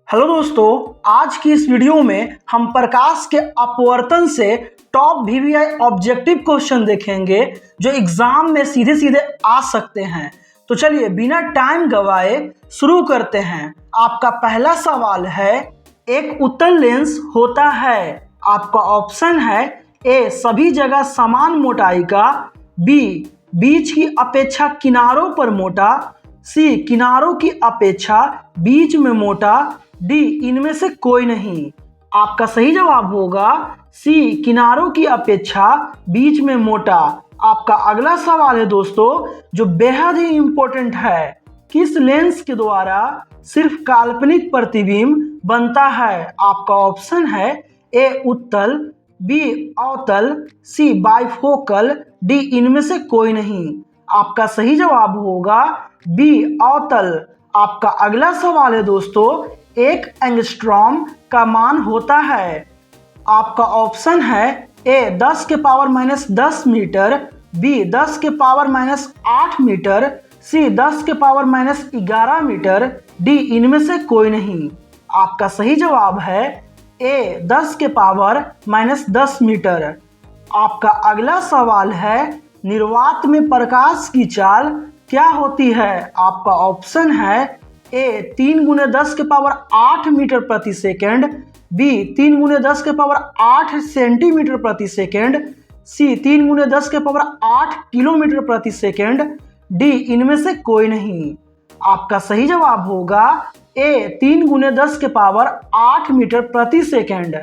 Hello दोस्तों, आज की इस वीडियो में हम प्रकाश के अपवर्तन से टॉप वीवीआई ऑब्जेक्टिव क्वेश्चन देखेंगे जो एग्जाम में सीधे सीधे आ सकते हैं। तो चलिए बिना टाइम गवाए शुरू करते हैं। आपका पहला सवाल है, एक उत्तल लेंस होता है। आपका ऑप्शन है ए सभी जगह समान मोटाई का, बी बीच की अपेक्षा किनारों पर मोटा, सी किनारों की अपेक्षा बीच में मोटा, डी इनमें से कोई नहीं। आपका सही जवाब होगा सी किनारों की अपेक्षा बीच में मोटा। आपका अगला सवाल है दोस्तों जो बेहद ही इंपॉर्टेंट है, किस लेंस के द्वारा सिर्फ काल्पनिक प्रतिबिंब बनता है। आपका ऑप्शन है ए उत्तल, बी अवतल, सी बाइफोकल, डी इनमें से कोई नहीं। आपका सही जवाब होगा बी अवतल। आपका अगला सवाल है दोस्तों, एक एंगस्ट्रॉम का मान होता है। आपका ऑप्शन है ए 10 के पावर -10 मीटर, बी 10 के पावर -8 मीटर, सी 10 के पावर -11 मीटर, डी इनमें से कोई नहीं। आपका सही जवाब है ए 10 के पावर -10 मीटर। आपका अगला सवाल है, निर्वात में प्रकाश की चाल क्या होती है। आपका ऑप्शन है ए 3 × 10 के पावर 8 मीटर प्रति सेकेंड, बी 3 × 10 के पावर 8 सेंटीमीटर प्रति सेकेंड, सी 3 × 10 के पावर 8 किलोमीटर प्रति सेकेंड, डी इनमें से कोई नहीं। आपका सही जवाब होगा ए 3 × 10 के पावर 8 मीटर प्रति सेकेंड।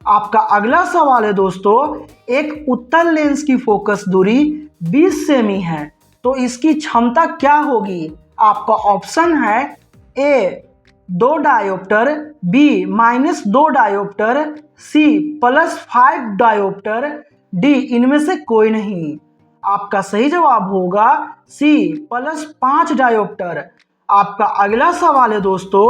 आपका अगला सवाल है दोस्तों, एक उत्तल लेंस की फोकस दूरी 20 सेमी है, तो इसकी क्षमता क्या होगी। आपका ऑप्शन है ए 2 डायोप्टर, बी -2 डायोप्टर, सी +5 डायोप्टर, डी इनमें से कोई नहीं। आपका सही जवाब होगा सी +5 डायोप्टर। आपका अगला सवाल है दोस्तों,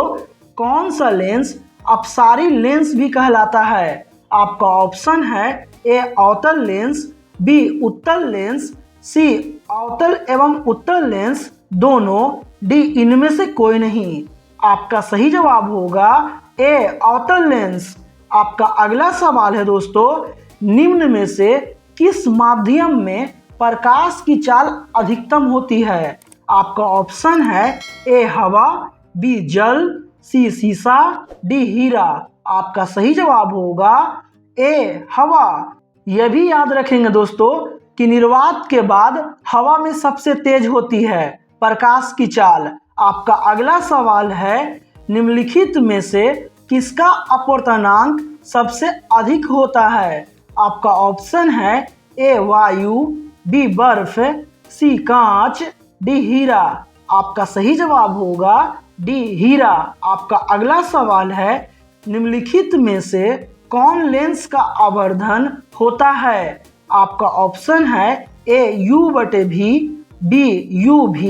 कौन सा लेंस अपसारी लेंस भी कहलाता है। आपका ऑप्शन है ए अवतल लेंस, बी उत्तल लेंस, सी अवतल एवं उत्तल लेंस दोनों, डी इनमें से कोई नहीं। आपका सही जवाब होगा ए अवतल लेंस। आपका अगला सवाल है दोस्तों, निम्न में से किस माध्यम में प्रकाश की चाल अधिकतम होती है। आपका ऑप्शन है ए हवा, बी जल, सी सीसा, डी हीरा। आपका सही जवाब होगा ए हवा। यह भी याद रखेंगे दोस्तों कि निर्वात के बाद हवा में सबसे तेज होती है प्रकाश की चाल। आपका अगला सवाल है, निम्नलिखित में से किसका अपवर्तनांक सबसे अधिक होता है। आपका ऑप्शन है ए वायु, बी बर्फ, सी कांच, डी हीरा। आपका सही जवाब होगा डी हीरा। आपका अगला सवाल है, निम्नलिखित में से कौन लेंस का आवर्धन होता है। आपका ऑप्शन है ए U/V, बी UV,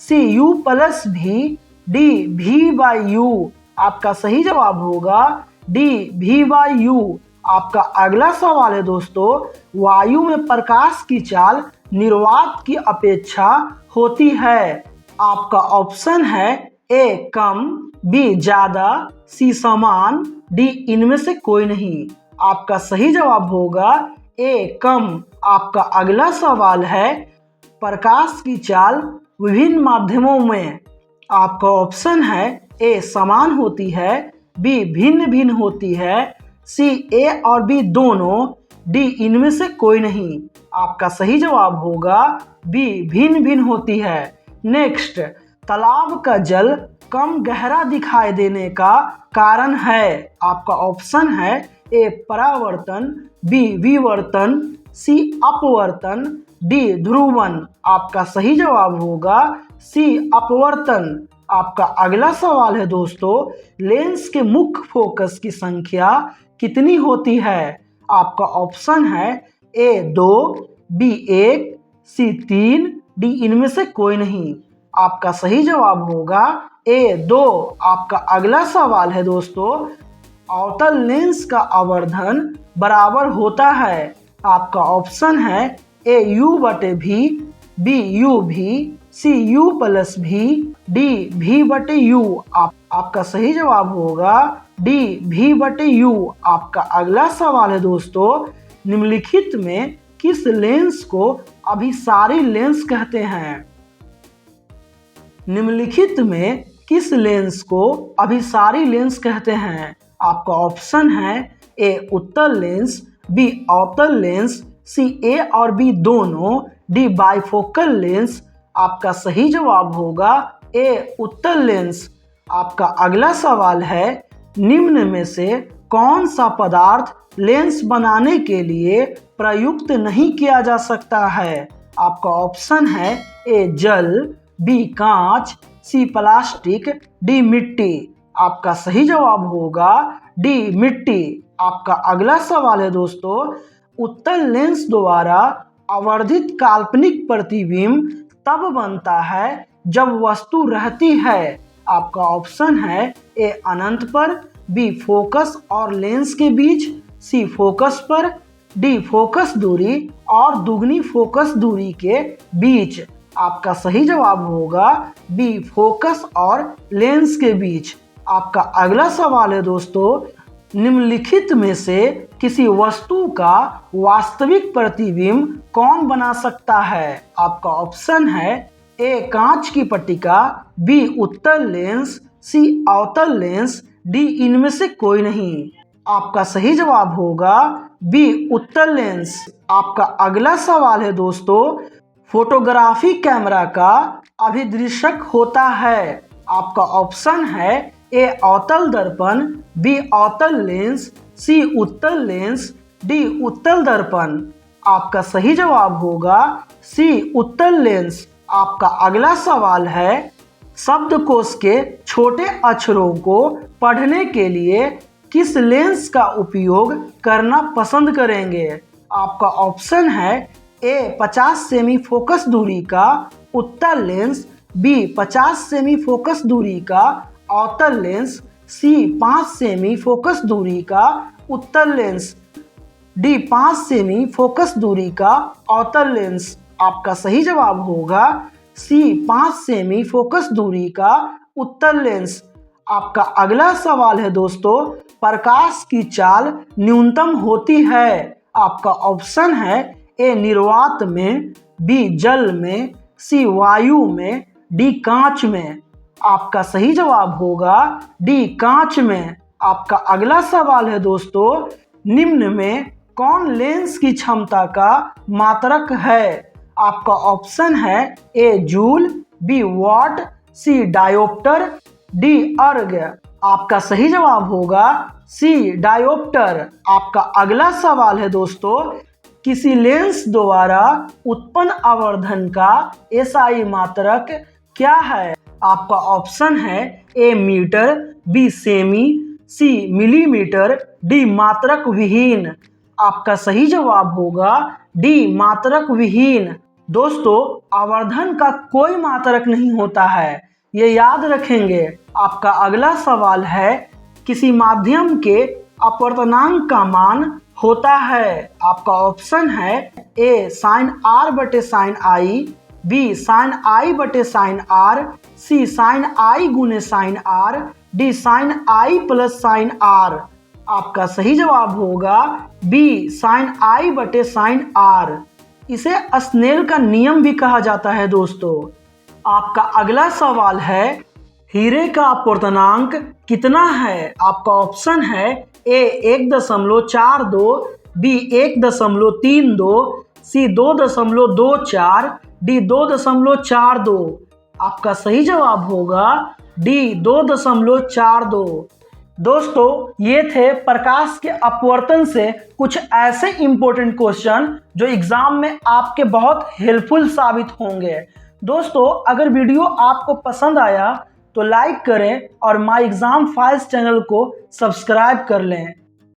सी U+V, डी V/U। आपका सही जवाब होगा डी V/U। आपका अगला सवाल है दोस्तों, वायु में प्रकाश की चाल निर्वात की अपेक्षा होती है। आपका ऑप्शन है ए कम, बी ज्यादा, सी समान, डी इनमें से कोई नहीं। आपका सही जवाब होगा ए कम। आपका अगला सवाल है, प्रकाश की चाल विभिन्न माध्यमों में। आपका ऑप्शन है ए समान होती है, बी भिन्न भिन्न होती है, सी ए और बी दोनों, डी इनमें से कोई नहीं। आपका सही जवाब होगा बी भिन्न भिन्न होती है। नेक्स्ट, तालाब का जल कम गहरा दिखाई देने का कारण है। आपका ऑप्शन है ए परावर्तन, बी विवर्तन, सी अपवर्तन, डी ध्रुवन। आपका सही जवाब होगा सी अपवर्तन। आपका अगला सवाल है दोस्तों, लेंस के मुख्य फोकस की संख्या कितनी होती है। आपका ऑप्शन है ए 2, बी 1, सी 3, डी इनमें से कोई नहीं। आपका सही जवाब होगा ए 2। आपका अगला सवाल है दोस्तों, अवतल लेंस का आवर्धन बराबर होता है। आपका ऑप्शन है ए U/V, बी UV, सी U+V, डी V/U। आपका सही जवाब होगा डी V/U। आपका अगला सवाल है दोस्तों, निम्नलिखित में किस लेंस को अभिसारी लेंस कहते हैं? निम्नलिखित में किस लेंस को अभिसारी लेंस कहते हैं? आपका ऑप्शन है ए उत्तल लेंस, बी अवतल लेंस, सी ए और बी दोनों, डी बाइफोकल लेंस। आपका सही जवाब होगा ए उत्तल लेंस। आपका अगला सवाल है, निम्न में से कौन सा पदार्थ लेंस बनाने के लिए प्रयुक्त नहीं किया जा सकता है? आपका ऑप्शन है ए जल, बी कांच, सी प्लास्टिक, डी मिट्टी। आपका सही जवाब होगा डी मिट्टी। आपका अगला सवाल है दोस्तों, उत्तल लेंस द्वारा आवर्धित काल्पनिक प्रतिबिंब तब बनता है जब वस्तु रहती है। आपका ऑप्शन है ए अनंत पर, बी फोकस और लेंस के बीच, सी फोकस पर, डी फोकस दूरी और दुगनी फोकस दूरी के बीच। आपका सही जवाब होगा बी फोकस और लेंस के बीच। आपका अगला सवाल है दोस्तों, निम्नलिखित में से किसी वस्तु का वास्तविक प्रतिबिंब कौन बना सकता है? आपका ऑप्शन है ए कांच की पट्टिका, बी उत्तल लेंस, सी अवतल लेंस, डी इनमें से कोई नहीं। आपका सही जवाब होगा बी उत्तल लेंस। आपका अगला सवाल है दोस्तों, फोटोग्राफी कैमरा का अभिदृश्यक होता है। आपका ऑप्शन है ए अवतल दर्पण, बी अवतल लेंस, सी उत्तल लेंस, डी उत्तल दर्पण। आपका सही जवाब होगा सी उत्तल लेंस। आपका अगला सवाल है, शब्दकोश के छोटे अक्षरों को पढ़ने के लिए किस लेंस का उपयोग करना पसंद करेंगे? आपका ऑप्शन है ए 50 सेमी फोकस दूरी का उत्तल लेंस, बी 50 सेमी फोकस दूरी का अवतल लेंस, सी 5 सेमी फोकस दूरी का उत्तल लेंस, डी 5 सेमी फोकस दूरी का अवतल लेंस। आपका सही जवाब होगा सी 5 सेमी फोकस दूरी का उत्तल लेंस। आपका अगला सवाल है दोस्तों, प्रकाश की चाल न्यूनतम होती है। आपका ऑप्शन है ए निर्वात में, बी जल में, सी वायु में, डी कांच में। आपका सही जवाब होगा डी कांच में। आपका अगला सवाल है दोस्तों, निम्न में कौन लेंस की क्षमता का मात्रक है? आपका ऑप्शन है A joule, B watt, C dioptre, D erg. आपका सही जवाब होगा सी डायोप्टर। आपका अगला सवाल है दोस्तों, किसी लेंस द्वारा उत्पन्न आवर्धन का एसआई मात्रक क्या है? आपका ऑप्शन है ए मीटर, बी सेमी, सी मिलीमीटर, डी मात्रक विहीन। आपका सही जवाब होगा डी मात्रक विहीन। दोस्तों, आवर्धन का कोई मात्रक नहीं होता है, ये याद रखेंगे। आपका अगला सवाल है, किसी माध्यम के अपवर्तनांक का मान होता है। आपका ऑप्शन है ए साइन आर बटे sine I, B sine I बटे sine R, C sine I गुने sine R, D sine I plus sine R. आपका सही जवाब होगा बी साइन आई बटे साइन आर। इसे स्नेल का नियम भी कहा जाता है दोस्तों। आपका अगला सवाल है, हीरे का अपवर्तनांक कितना है? आपका ऑप्शन है ए 1.42, बी 1.32, सी 2.24, डी 2.42। आपका सही जवाब होगा डी 2.42। दोस्तों, ये थे प्रकाश के अपवर्तन से कुछ ऐसे इंपॉर्टेंट क्वेश्चन जो एग्जाम में आपके बहुत हेल्पफुल साबित होंगे। दोस्तों, अगर वीडियो आपको पसंद आया तो लाइक करें और माय एग्जाम फाइल्स चैनल को सब्सक्राइब कर लें।